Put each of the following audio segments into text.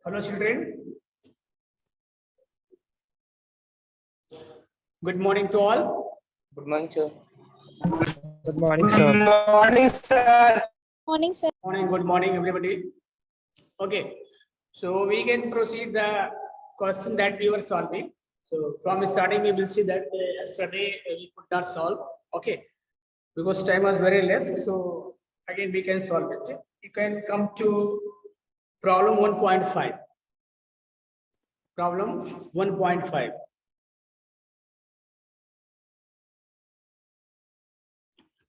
Hello children. Good morning to all. Good morning, sir. Good morning, sir. Morning, sir. Morning, sir. Morning, good morning everybody. Okay, so we can proceed the question that we were solving. So from starting we will see that yesterday we could not solve. Okay, because time was very less. So again we can solve it. You can come to problem 1.5. Problem 1.5.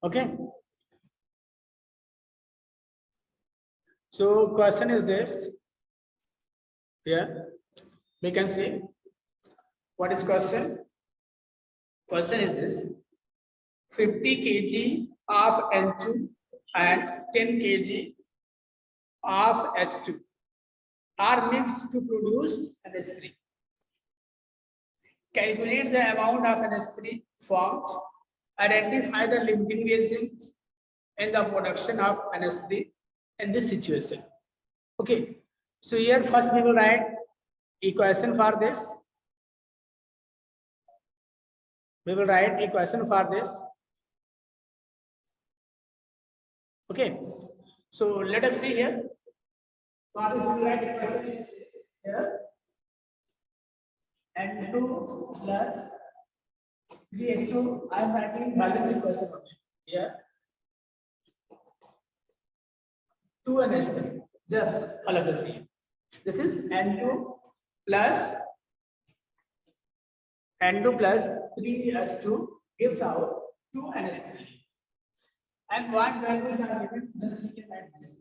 Okay. So question is this. Here we can see what is question. Question is this: 50 kg of N2 and 10 kg of H2 are mixed to produce NH3. Calculate the amount of NH3 formed. Identify the limiting agent in the production of NH3 in this situation. Okay, so here first we will write equation for this. We will write equation for this. Okay, so let us see here. For this we will write equation here. N2 plus 3H2. I am writing balance equation here. 2 NH3. Just let us see. This is N2 plus 3H2 gives out 2 NH3. And what values are given? Just you can write this.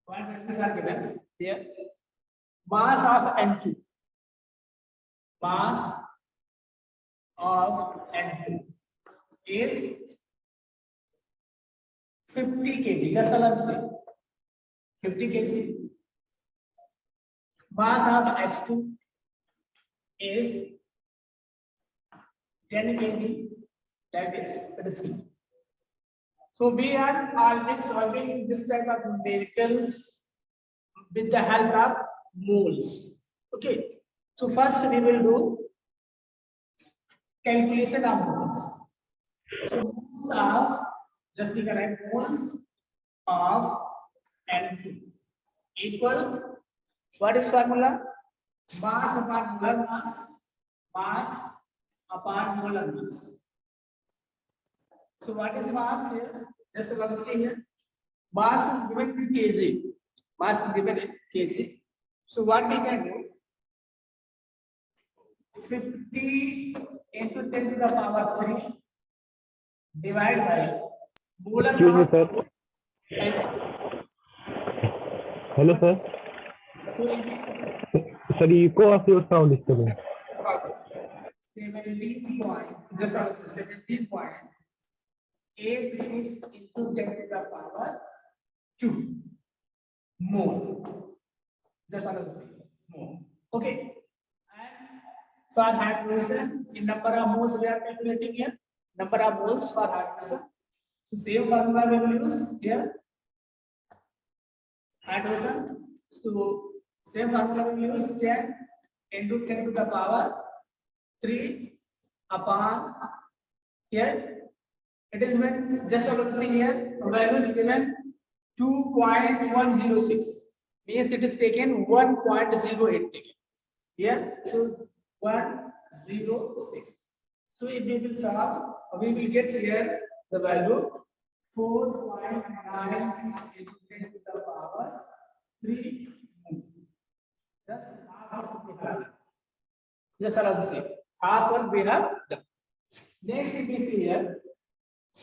What values are given here? Mass of N2. Mass of N2 is 50 kg. Just let us see. 50 kg. Mass of H2 is 10 kg. That is C. So we are always solving this type of numericals with the help of moles. Okay. So first we will do calculation of moles. So moles of, just we can write moles of N2 equal, what is formula? Mass upon molar mass, mass upon molar mass. So what is mass here? Just let us see here. Mass is given in kg. Mass is given in kg. So what we can do? 50 into 10 to the power 3 divided by molar Excuse me, mass. sir. And Hello, sir. Sir, echo of your sound is coming. 17 point, just 17.86 into 10 to the power 2 mole. Just mole. Okay. And for hydrogen, in number of moles we are calculating here. Number of moles for hydrogen. So same formula we will use here. Hydrogen. So same formula we will use 10 into 10 to the power 3 upon here. It is given, just let us see here, value is given 2.106. Means it is taken 1.08 taken. Here, so 106. So if we will solve, we will get here the value 4.96 into 10 to the power 3. Just half of we have. Just allow to see. Half one we have done. Next, if we see here,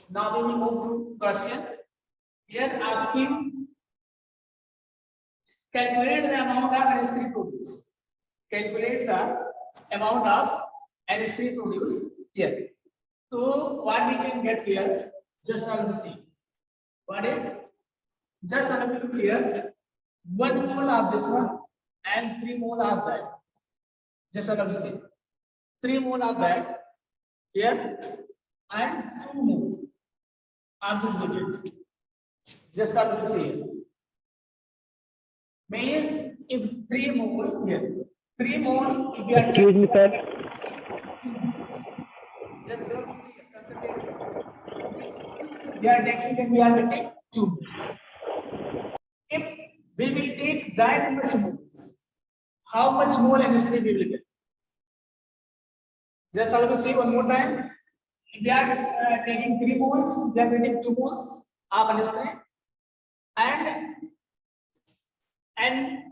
now we will move to question. Here asking, calculate the amount of NH3 produced. Calculate the amount of NH3 produced here. So what we can get here, just allow to see. What is? Just allow to look here. 1 mole of this one and 3 mole of that. Just allow to see. 3 mole of that here and 2 mole of this liquid. Just allow to see. Means if 3 mole here, 3 mole, if we are Excuse me, sir. just we are taking, then we are getting 2 moles. If we will take that much moles, how much mole NH3 we will get? Just I'll say one more time. If we are taking 3 moles, we are getting 2 moles of NH3, and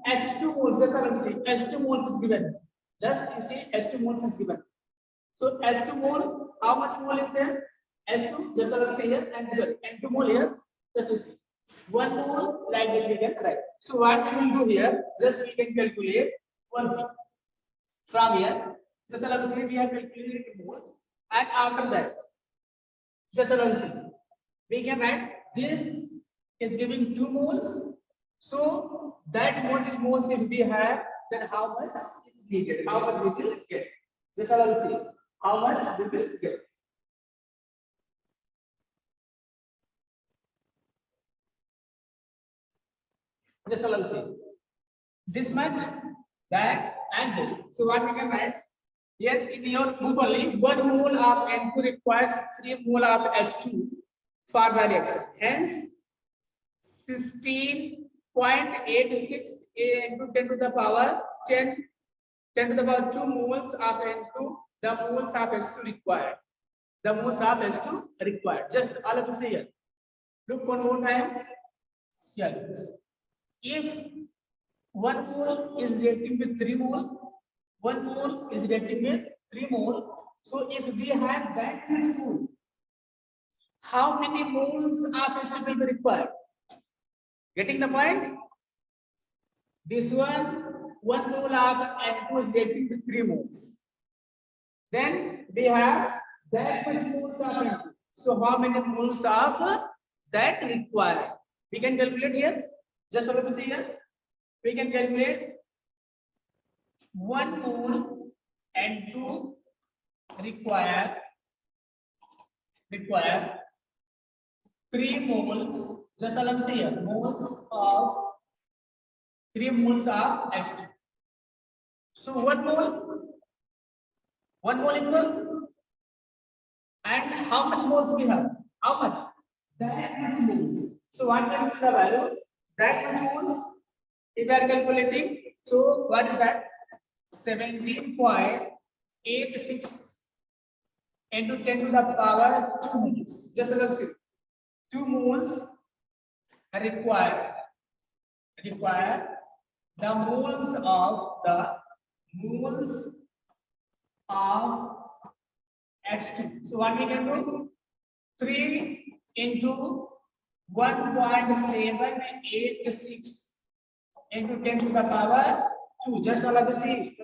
H2 moles. Just I'll say H2 moles is given. Just you see H2 moles is given. So H2 mole, how much mole is there? H2, just I'll say here, and sorry, N2 mole here. Just you see 1 mole like this we can write. So what we will do here? Just we can calculate one thing from here. Just allow us we have calculated moles, and after that, just allow us we can write this is giving 2 moles. So that much moles if we have, then how much is needed? How much we will get? Just allow us how much we will get. Just allow us this much, that, and this. So what we can write? Here in your book only, 1 mole of N2 requires 3 mole of H2 for the reaction. Hence, 16.86 into 10 to the power 10 to the power 2 moles of N2, the moles of H2 required. The moles of H2 required. Just all of you see here. Look one more time. Here. If 1 mole is reacting with 3 mole, 1 mole is reacting with 3 mole. So if we have that much mole, how many moles of H2 will be required? Getting the point? This one, 1 mole of N2 is reacting with 3 moles. Then we have that much moles of N2. So how many moles of that required? We can calculate here. Just let us see here. We can calculate 1 mole N2 require 3 moles. Just let us see here. Moles of 3 moles of H2. So 1 mole equal, and how much moles we have? How much? That much moles. So what will be the value? That much moles. If we are calculating, so what is that? 17.86 into 10 to the power 2 moles. Just let us see. 2 moles require the moles of H2. So what we can do? 3 into 1.786 into 10 to the power 2. Just all of you see.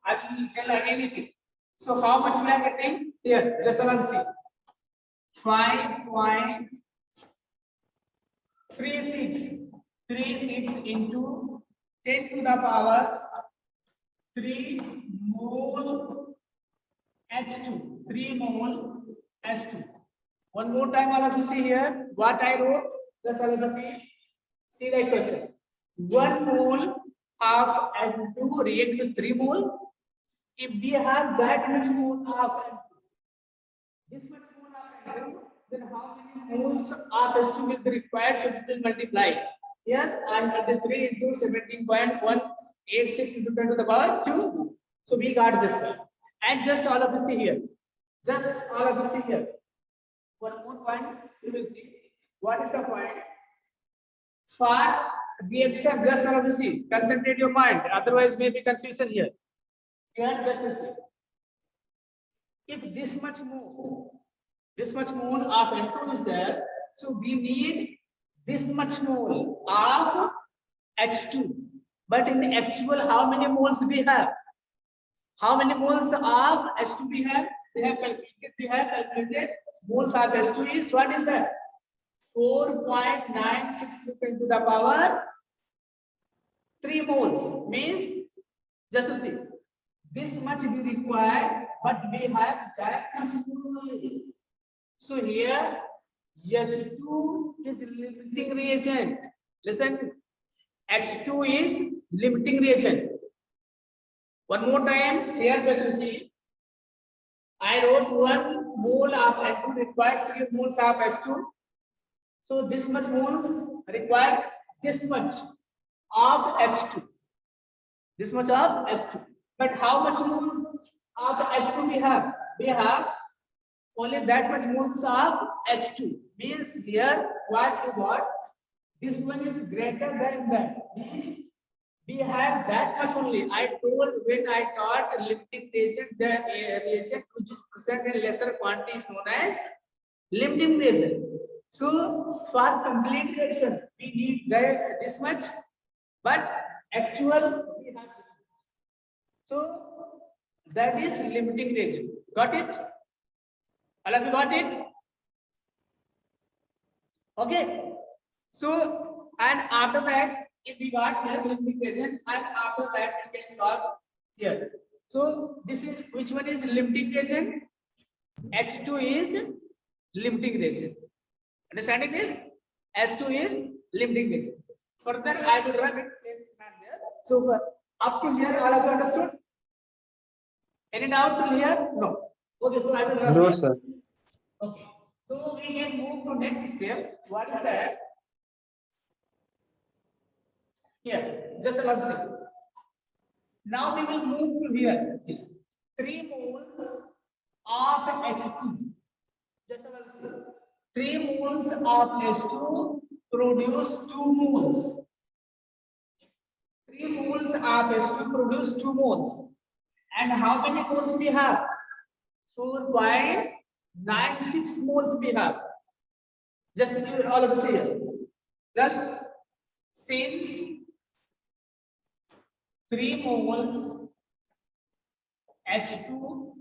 I will tell anything. So how much we are getting here? Just all of you see. 5.36 into 10 to the power 3 mole H2. 3 mole H2. One more time, all of you see here what I wrote. Just all of you see the equation. 1 mole of N2 react with 3 mole. If we have that much mole of N2, this much mole of N2, then how many moles of H2 will be required? So it will multiply. Here I have the 3 into 17.186 into 10 to the power 2. So we got this one. And just all of you see here. One more point you will see. What is the point? For reaction, just all of you see. Concentrate your mind. Otherwise, may be confusion here. Here, just see. If this much mole of N2 is there, so we need this much mole of H2. But in the actual, how many moles we have? How many moles of H2 we have? We have calculated moles of H2 is, what is that? 4.96 into the power 3 moles. Means, just to see, this much we require, but we have that much mole. So here, H2 is limiting reagent. Listen, H2 is limiting reagent. One more time, here just you see, I wrote 1 mole of H2 required 3 moles of H2. So this much moles required this much of H2. This much of H2. But how much moles of H2 we have? We have only that much moles of H2. Means here what you got? This one is greater than that. Means we have that much only. I told when I taught limiting reagent, the reagent which is present in lesser quantity is known as limiting reagent. So for complete reaction, we need this much, but actual we have this much. So that is limiting reagent. Got it? All of you got it? Okay. So and after that, if we got here limiting reagent, and after that we can solve here. So this is which one is limiting reagent? H2 is limiting reagent. Understanding this? H2 is limiting reagent. Further, I will run it this man there. So up to here, all of you understood? Any doubt till here? No. Okay, so I will run. No, here. sir. Okay. So we can move to next step. What is that? Here, just allow me. Now we will move to here. 3 moles of H2. Just allow me. 3 moles of H2 produce 2 moles. 3 moles of H2 produce 2 moles. And how many moles we have? 4.96 moles we have. Just all of us here. Just since 3 moles H2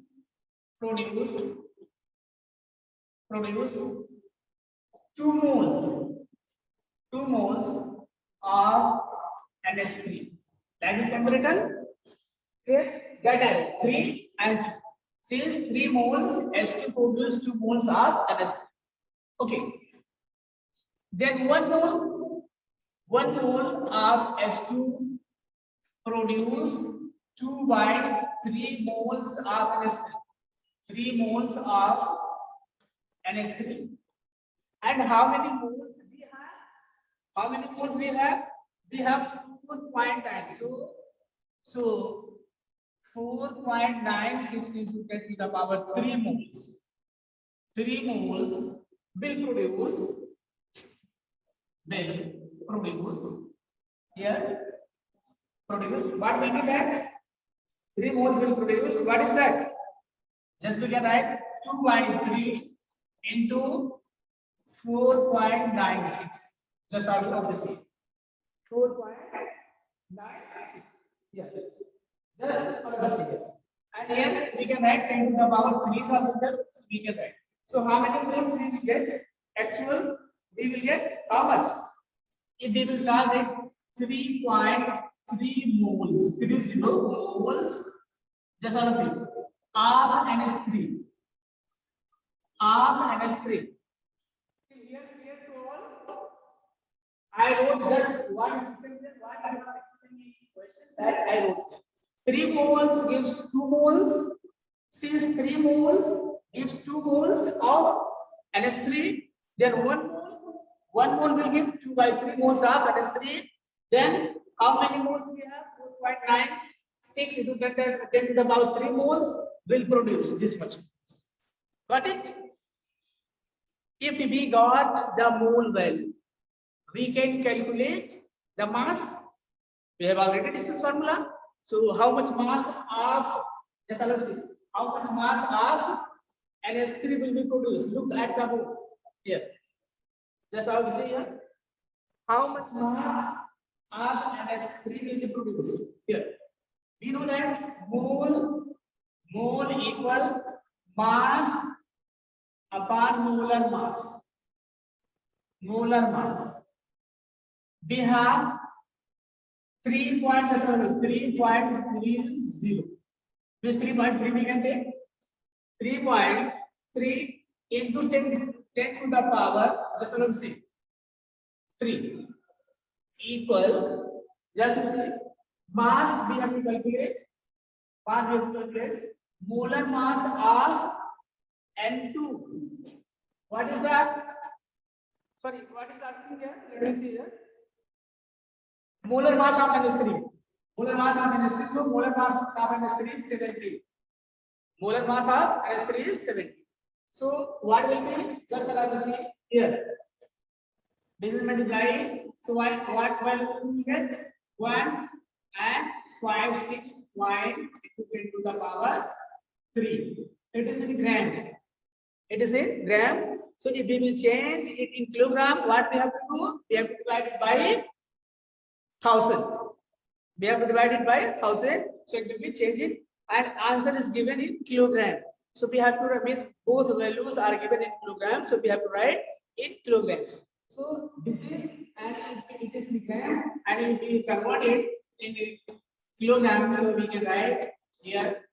produce 2 moles. 2 moles of NH3. That is written here. That are 3 and 2. Since 3 moles H2 produce 2 moles of NH3. Okay. Then 1 mole of H2 produce 2 by 3 moles of NH3. 3 moles of NH3. And how many moles we have? How many moles we have? We have 4.9. So 4.96 into 10 to the power 3 moles. 3 moles will produce here. Produce. What will be that? 3 moles will produce. What is that? Just we can write 2.3 into 4.96. Just out of the same. 4.96. Yeah. Just for the figure. And here we can write 10 to the power 3 also there. So we can write. So how many moles we will get? Actual we will get how much? If we will solve it, 3.3 moles. 30 moles. Just out of it. Of NH3. Of NH3. Here to all. I wrote just one question that I wrote. 3 moles gives 2 moles. Since 3 moles gives 2 moles of NH3, then 1 mole will give 2 by 3 moles of NH3. Then how many moles we have? 4.96 into 10 to the power 3 moles will produce this much moles. Got it? If we got the mole value, we can calculate the mass. We have already discussed formula. So how much mass of just allow me, how much mass of NH3 will be produced? Look at the mole here. Just how we say here. How much mass of NH3 will be produced here? We know that mole equal mass upon molar mass. Molar mass. We have 3.30. This 3.3 we can take 3.3 into 10 to the power, just let me see, 3 equal Just see, mass we have to calculate. Mass we have to calculate. Molar mass of N2. What is that? Sorry, what is asking here? Let me see here. Molar mass of NH3. Molar mass of NH3. So molar mass of NH3 is 70. Molar mass of NH3 is 70. So what will be? Just allow to see here. We will multiply. So what will we get? 1 and 5, 6, 5 into 10 to the power 3. It is in gram. It is in gram. So if we will change it in kilogram, what we have to do? We have to divide it by 1000. We have to divide it by 1000. So it will be changing, and answer is given in kilogram. So we have to means both values are given in kilograms. So we have to write in kilograms. So this is, and it is in gram, and if we convert it in kilograms, so we can write here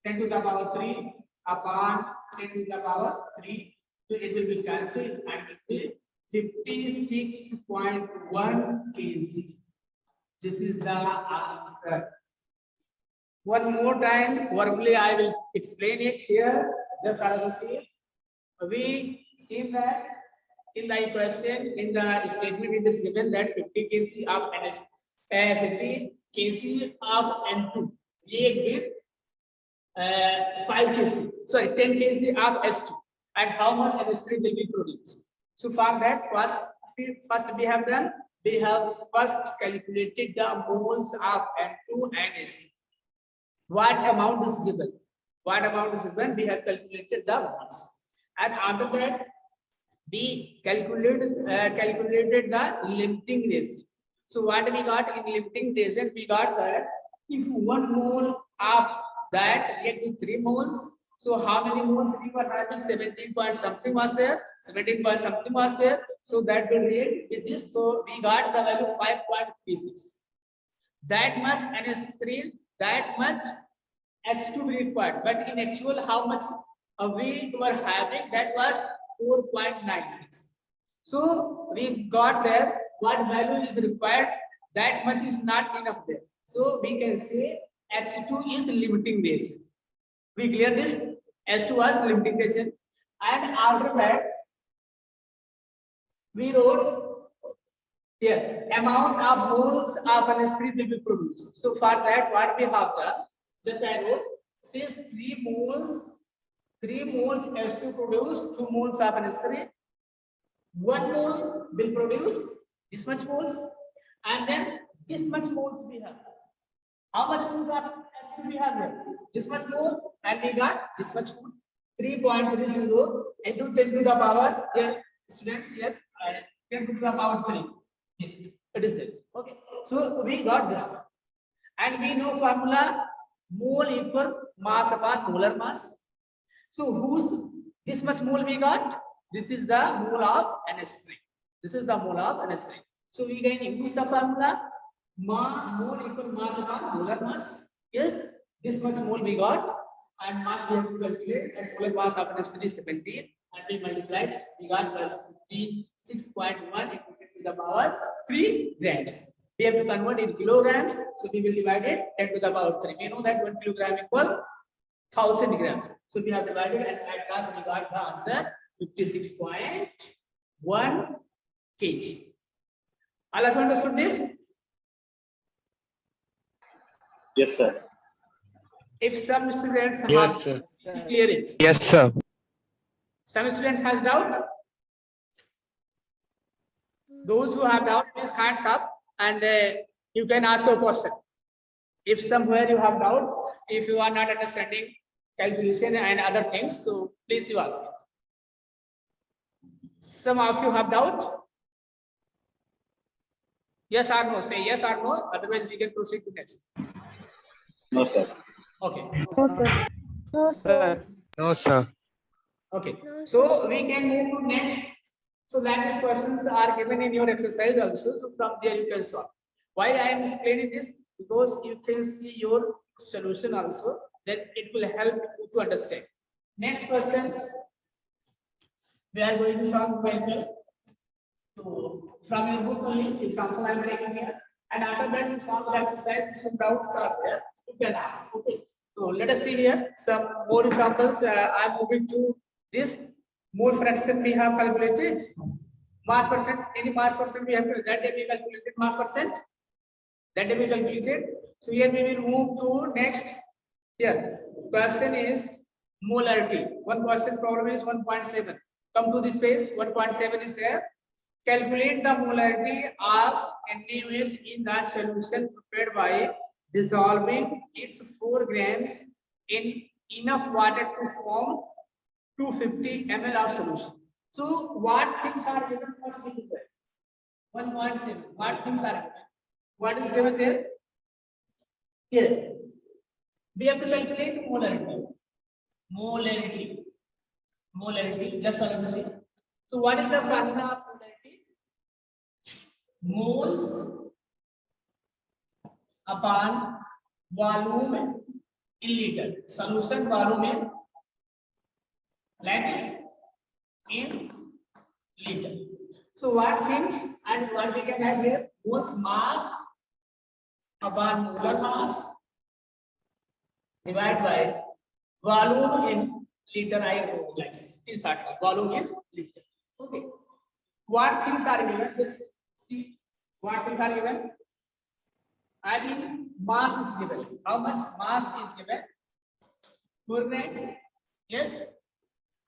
10 to the power 3 upon 10 to the power 3. So it will be cancelled and it will be 56.1 kg. This is the answer. One more time, verbally I will explain it here. Just I will see. We see that in the question, in the statement, it is given that 50 kg of NH, 50 kg of N2 react with 5 kg, sorry, 10 kg of S2, and how much NH3 will be produced. So for that, first we have done, we have first calculated the moles of N2 and S2. What amount is given? What amount is given? We have calculated the moles, and after that, we calculated the limiting ratio. So what we got in limiting ratio? We got that if 1 mole of that react with 3 moles. So how many moles we were having? 17 point something was there. 17 point something was there. So that will react with this. So we got the value 5.36. That much NH3, that much H2 required. But in actual, how much we were having? That was 4.96. So we got there. What value is required? That much is not enough there. So we can say H2 is limiting ratio. We clear this? H2 was limiting ratio. And after that, we wrote here amount of moles of NH3 will be produced. So for that, what we have done, just I wrote, since 3 moles H2 produce 2 moles of NH3, 1 mole will produce this much moles, and then this much moles we have. How much moles of H2 we have here? This much mole, and we got this much mole. 3.30 into 10 to the power here, students here, 10 to the power 3. This, it is this. Okay. So we got this one, and we know formula mole equal mass upon molar mass. So whose this much mole we got? This is the mole of NH3. This is the mole of NH3. So we can use the formula mole equal mass upon molar mass. Yes, this much mole we got, and mass we have to calculate, and molar mass of NH3 is 17, and we multiplied. We got 56.1 into 10 to the power 3 grams. We have to convert in kilograms, so we will divide it 10 to the power 3. We know that 1 kilogram equals 1000 grams. So we have divided, and at last we got the answer 56.1 kg. All of you understood this? Yes, sir. If some students have, Yes, sir. please clear it. Yes, sir. Some students has doubt. Those who have doubt, please hands up, and you can ask your question. If somewhere you have doubt, if you are not understanding calculation and other things, so please you ask it. Some of you have doubt. Yes or no? Say yes or no. Otherwise, we can proceed to next. No, sir. Okay. No, sir. No, sir. No, sir. Okay. So we can move to next. So that these questions are given in your exercise also. So from there you can solve. Why I am explaining this? Because you can see your solution also. Then it will help you to understand. Next question. We are going to solve very well. So from your book only, example I am taking here. And after that, you solve the exercise. Some doubts are there, you can ask. Okay. So let us see here some more examples. I'm moving to this mole fraction we have calculated. Mass percent, any mass percent we have that day we calculated mass percent. That day we calculated. So here we will move to next. Here, question is molarity. One question problem is 1.7. Come to this phase. 1.7 is there. Calculate the molarity of NaOH in the solution prepared by dissolving its 4 grams in enough water to form 250 ml of solution. So what things are given for C? 1.7. What things are given? What is given there? Here. We have to calculate molarity. Molarity. Just follow the see. So what is the formula of molarity? Moles upon volume in liter. Solution volume in like this in liter. So what things and what we can have here? Moles mass upon molar mass divided by volume in liter. I wrote like this. In short, volume in liter. Okay. What things are given? Let's see what things are given. I think mass is given. How much mass is given? 4 grams. Yes.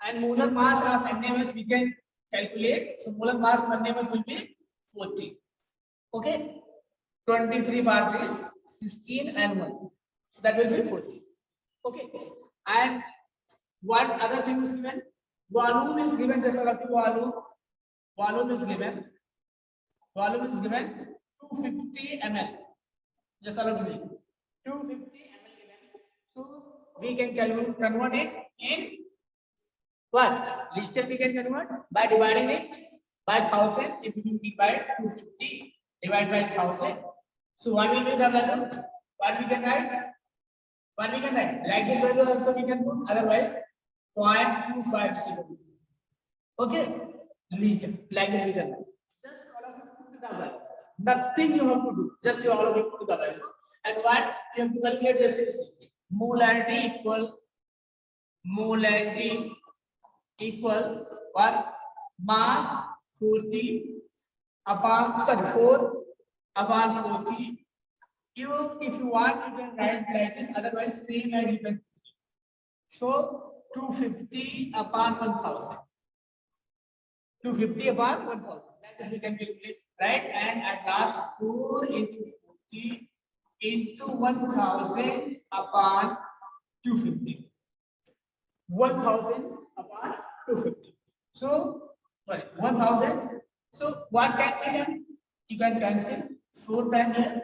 And molar mass of NaOH we can calculate. So molar mass of NaOH will be 40. Okay. 23 bar is 16 and 1. So that will be 40. Okay. And what other thing is given? Volume is given. Just like the volume. Volume is given. Volume is given 250 ml. Just like this. 250 ml given. So we can convert it in what? Liter we can convert by dividing it by 1000. If we divide 250 divided by 1000. So what will be the value? What we can write? What we can write? Like this value also we can put. Otherwise 0.250. Okay. Liter. Like this we can write. Just all of you put the value. Nothing you have to do. Just you all of you put the value. And what you have to calculate this molarity equal what? Mass 40 upon 4 upon 40. If you want, you can write like this. Otherwise, same as you can. So 250 upon 1000. 250 upon 1000. Like this we can calculate, right? And at last 4 into 40 into 1000 upon 250. 1000 upon 250. So 1000. So what can be done? You can cancel 4 times here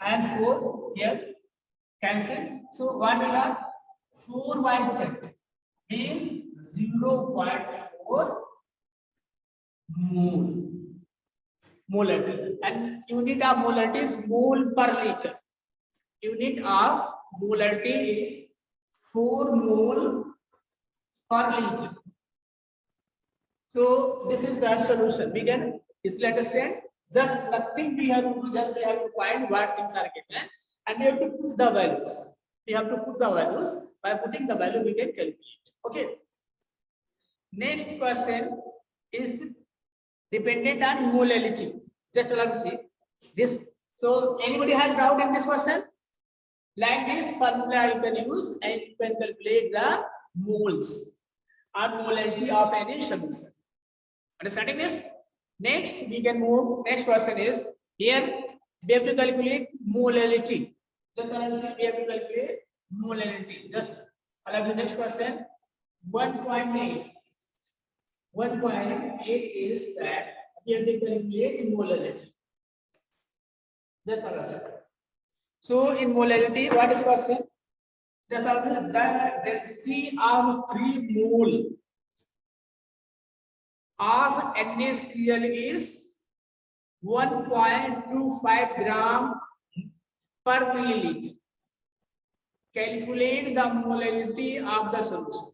and 4 here. Cancel. So what we have? 4 by 10 means 0.4 mole. Molarity. And unit of molarity is mole per liter. Unit of molarity is 4 mole per liter. So this is the solution. We can let us say just nothing we have to do, just we have to find what things are given and we have to put the values. We have to put the values. By putting the value we can calculate. Okay. Next question is dependent on molality. Just let us see this. So anybody has doubt in this question? Like this formula you can use and you can calculate the moles or molarity of any solution. Understanding this? Next we can move. Next question is here we have to calculate molality. Just let us see, we have to calculate molality. Just allow the next question. 1.8. 1.8 is that we have to calculate molality. Just allow us. So in molality, what is question? Just allow the density of 3 mole of NaCl is 1.25 gram per milliliter. Calculate the molality of the solution.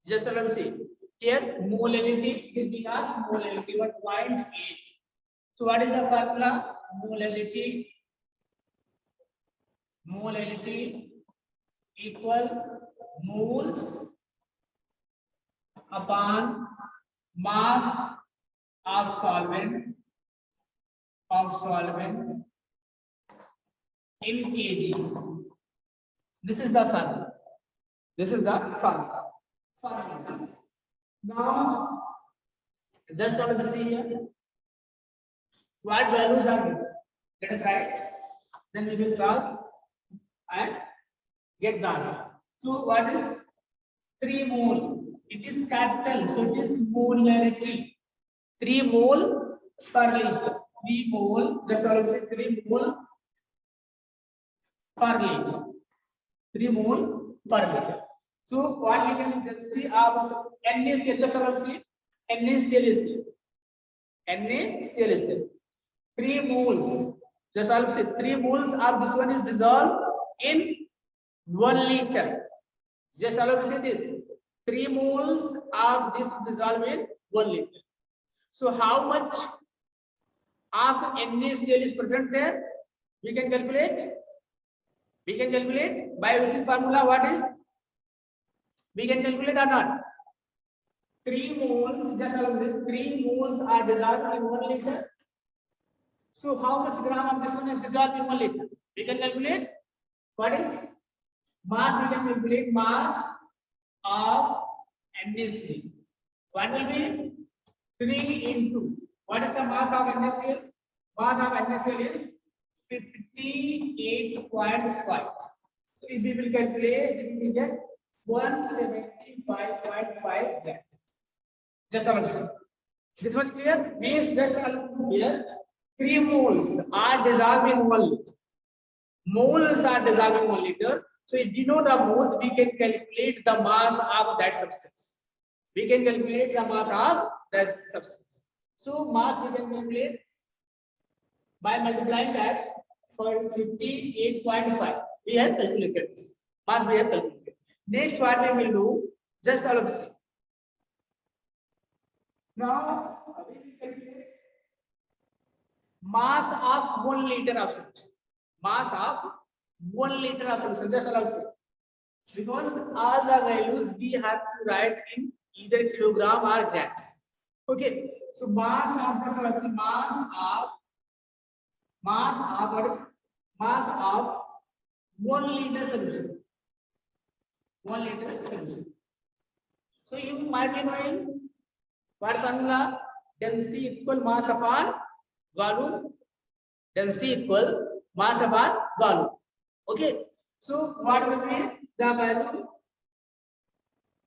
Just let me see. Here molality is because molality 1.8. So what is the formula? Molality. Molality equal moles upon mass of solvent in kg. This is the formula. This is the formula. Now, just want to see here what values are given. Let us write. Then we will solve and get the answer. So, what is 3 mole? It is capital, so it is molarity. 3 mole per liter. 3 mole. Just also say 3 mole per liter. 3 mole per liter. So what we can see of NaCl, just see NaCl is there. NaCl is there. 3 moles. Just also say 3 moles of this one is dissolved in 1 liter. Just also say this. 3 moles of this dissolved in 1 liter. So how much of NaCl is present there? We can calculate. We can calculate by using formula. What is? We can calculate or not? 3 moles, just along with 3 moles are dissolved in 1 liter. So how much gram of this one is dissolved in 1 liter? We can calculate. What is mass? We can calculate mass of NaCl. What will be 3 into what is the mass of NaCl? Mass of NaCl is 58.5. So if we will calculate, we will get 175.5 grams. Just also. This was clear? Means just here 3 moles are dissolved in 1 liter. Moles are dissolved in 1 liter. So if we know the moles, we can calculate the mass of that substance. We can calculate the mass of that substance. So mass we can calculate by multiplying that for 58.5. We have calculated this. Mass we have calculated. Next, what we will do, just all of see. Now, we will calculate mass of 1 liter of solution. Mass of 1 liter of solution. Just all of see. Because all the values we have to write in either kilogram or grams. Okay. So mass of just all of see. Mass of what is? Mass of 1 liter solution. 1 liter solution. So you might be knowing what formula? Density equal mass upon volume. Density equal mass upon volume. Okay. So what will be the value?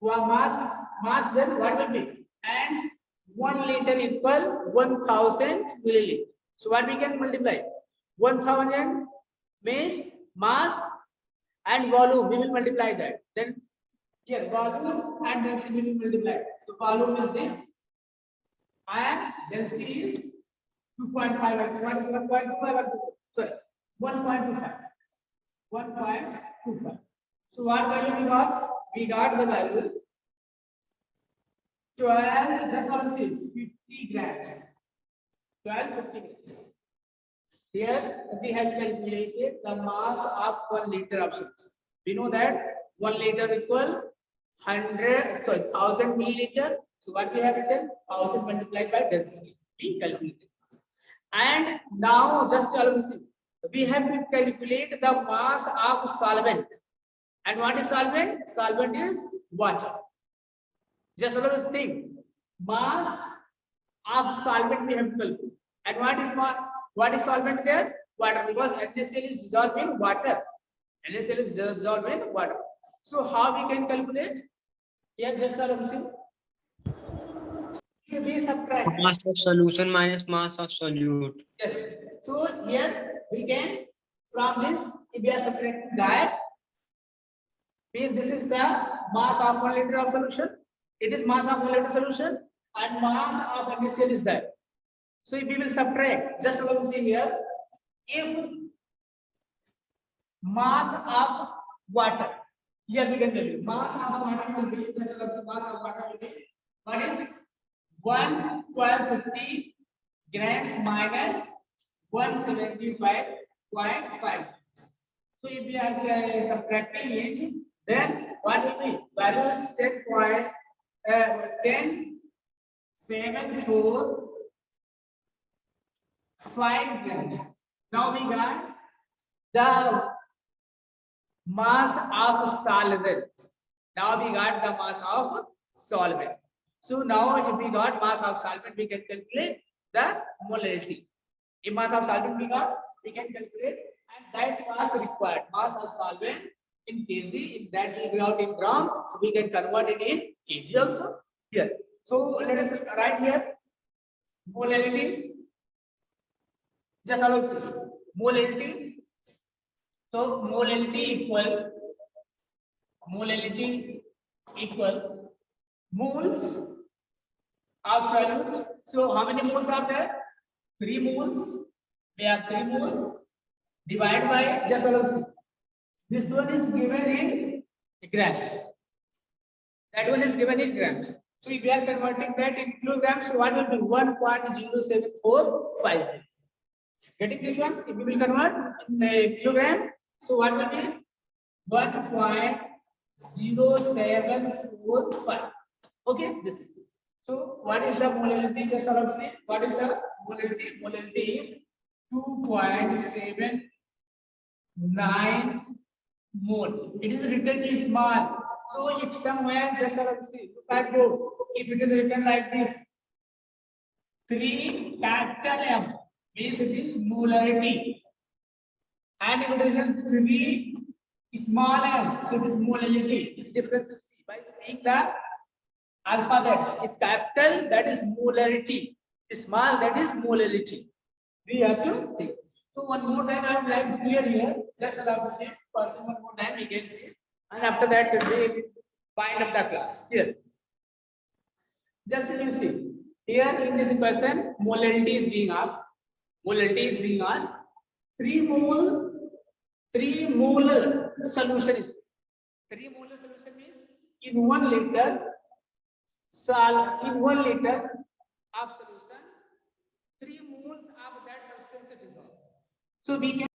Mass then what will be? And 1 liter equal 1000 milliliter. So what we can multiply? 1000 means mass and volume. We will multiply that. Then here volume and density we will multiply. So volume is this and density is 2.5. Sorry, 1.25. 1.25. So what value we got? We got the value 12. Just want to see 50 grams. 50 grams. Here we have calculated the mass of 1 liter of substance. We know that 1 liter equal 1000 milliliter. So what we have written? 1000 multiplied by density. We calculated. And now just see, we have to calculate the mass of solvent. And what is solvent? Solvent is water. Just always think, mass of solvent we have to calculate. And what is solvent there? Water, because NaCl is dissolved in water. NaCl is dissolved in water. So how we can calculate? Here just always see. We subtract Mass of solution minus mass of solute. Yes. So here we can, from this, if we are subtracting that, means this is the mass of 1 liter of solution. It is mass of 1 liter solution and mass of NaCl is there. So if we will subtract, just allow see here, if mass of water, here we can tell you, mass of water will be, just allow mass of water will be, what is 1/1250 grams minus 175.5. So if we are subtracting it, then what will be? Value is 10.745 grams. Now we got the mass of solvent. Now we got the mass of solvent. So now if we got mass of solvent, we can calculate the molarity. If mass of solvent we got, we can calculate, and that was required. Mass of solvent in kg, if that will be out in gram, so we can convert it in kg also here. So let us write here molarity. Just allow molarity. So molarity equal moles of solute. So how many moles are there? 3 moles. We have 3 moles. Divide by, just allow see. This one is given in grams. That one is given in grams. So if we are converting that in kilograms, so what will be 1.0745? Getting this one? If we will convert in kilogram, so what will be 1.0745? Okay, this is. So what is the molarity? Just allow see. What is the molarity? Molarity is 2.79 mole. It is written small. So if somewhere, just allow see, look at board. If it is written like this, 3 capital M means it is molarity. And if it is 3 small m, so it is molarity. This difference you see by seeing the alphabets. If capital, that is molarity. Small, that is molarity. We have to think. So one more time I would like to clear here. Just allow the same person one more time we can see. And after that we wind up the class. Here. Just you see. Here in this question, molarity is being asked. Molarity is being asked. 3 molar solution is 3 molar solution means in 1 liter in 1 liter of solution 3 moles of that substance is dissolved. So we can